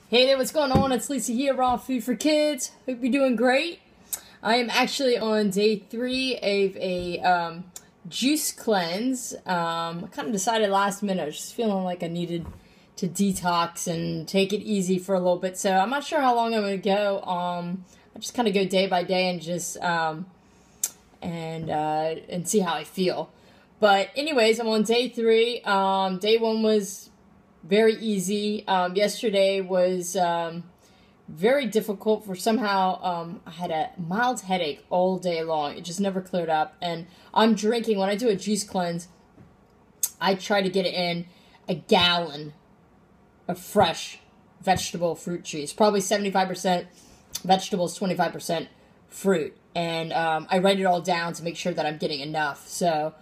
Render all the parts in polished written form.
Hey there, what's going on? It's Lisa here, Raw Food for Kids. Hope you're doing great. I am actually on day 3 of a juice cleanse. I kind of decided last minute. I was just feeling like I needed to detox and take it easy for a little bit. So I'm not sure how long I'm going to go. I just kind of go day by day and just and see how I feel. But anyways, I'm on day 3. Day 1 was very easy. Yesterday was very difficult for somehow I had a mild headache all day long. It just never cleared up. And I'm drinking, when I do a juice cleanse, I try to get it in a gallon of fresh vegetable fruit juice. Probably 75% vegetables, 25% fruit. And I write it all down to make sure that I'm getting enough. So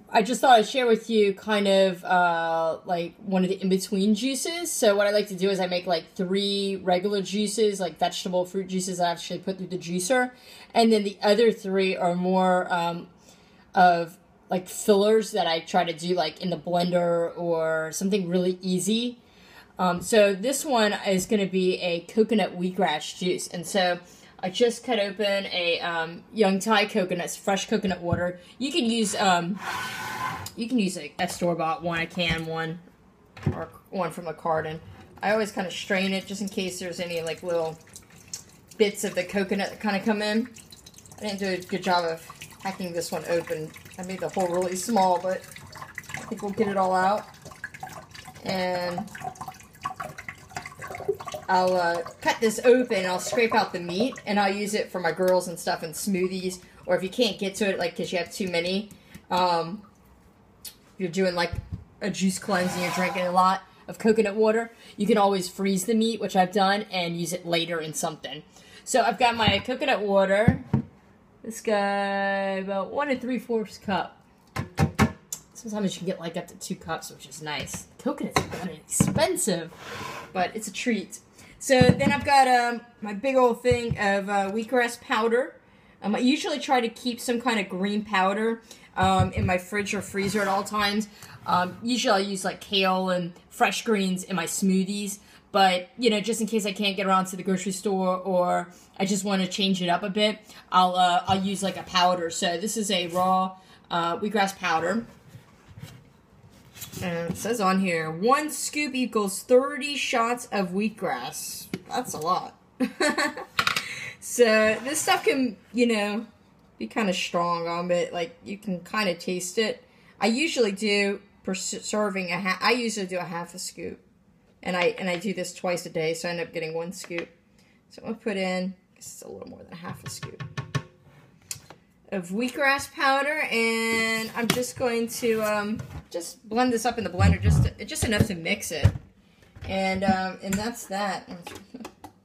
I just thought I'd share with you kind of like one of the in-between juices. So what I like to do is I make like 3 regular juices, like vegetable fruit juices I actually put through the juicer. And then the other 3 are more of like fillers that I try to do like in the blender or something really easy. So this one is going to be a coconut wheatgrass juice. And so I just cut open a young Thai coconuts, fresh coconut water. You can use a store-bought one, a can one, or one from a carton. I always kind of strain it just in case there's any like little bits of the coconut that kind of come in. I didn't do a good job of hacking this one open. I made the hole really small, but I think we'll get it all out. And I'll cut this open and I'll scrape out the meat, and I'll use it for my girls and stuff in smoothies, or if you can't get to it, like because you have too many, if you're doing like a juice cleanse and you're drinking a lot of coconut water, you can always freeze the meat, which I've done, and use it later in something. So I've got my coconut water, this guy, about 1 3/4 cup. Sometimes you can get like up to 2 cups, which is nice. Coconuts are kind of expensive, but it's a treat. So then I've got my big old thing of wheatgrass powder. I usually try to keep some kind of green powder in my fridge or freezer at all times. Usually I'll use like kale and fresh greens in my smoothies. But, you know, just in case I can't get around to the grocery store or I just want to change it up a bit, I'll use like a powder. So this is a raw wheatgrass powder. And it says on here, 1 scoop equals 30 shots of wheatgrass. That's a lot. So this stuff can, you know, be kind of strong on it. Like, you can kind of taste it. I usually do, per serving, I usually do a half a scoop. And I do this twice a day, so I end up getting 1 scoop. So I'm going to put in, I guess it's a little more than half a scoop of wheatgrass powder, and I'm just going to just blend this up in the blender, just enough to mix it, and that's that. There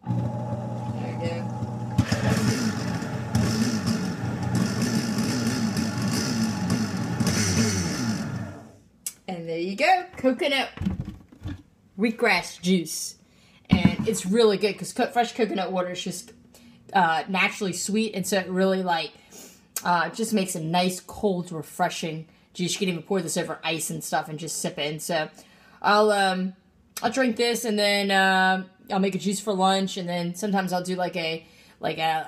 we go. And there you go, coconut wheatgrass juice, and it's really good because fresh coconut water is just naturally sweet, and so it really like. Just makes a nice, cold, refreshing juice. You can even pour this over ice and stuff and just sip it. And so I'll drink this, and then I'll make a juice for lunch, and then sometimes I'll do like a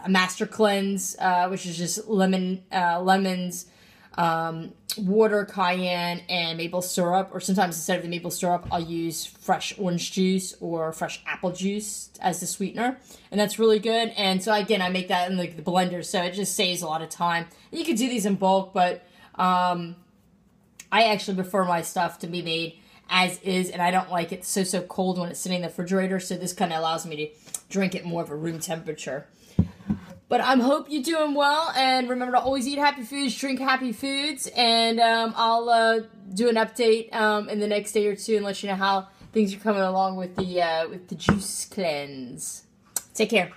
master cleanse, which is just lemons, water, cayenne, and maple syrup. Or sometimes instead of the maple syrup, I'll use fresh orange juice or fresh apple juice as the sweetener, and that's really good. And so again, I make that in like the blender, so it just saves a lot of time. And you can do these in bulk, but I actually prefer my stuff to be made as is, and I don't like it so cold when it's sitting in the refrigerator. So this kind of allows me to drink it more of a room temperature. But I hope you're doing well, and remember to always eat happy foods, drink happy foods, and I'll do an update in the next day or 2 and let you know how things are coming along with the juice cleanse. Take care.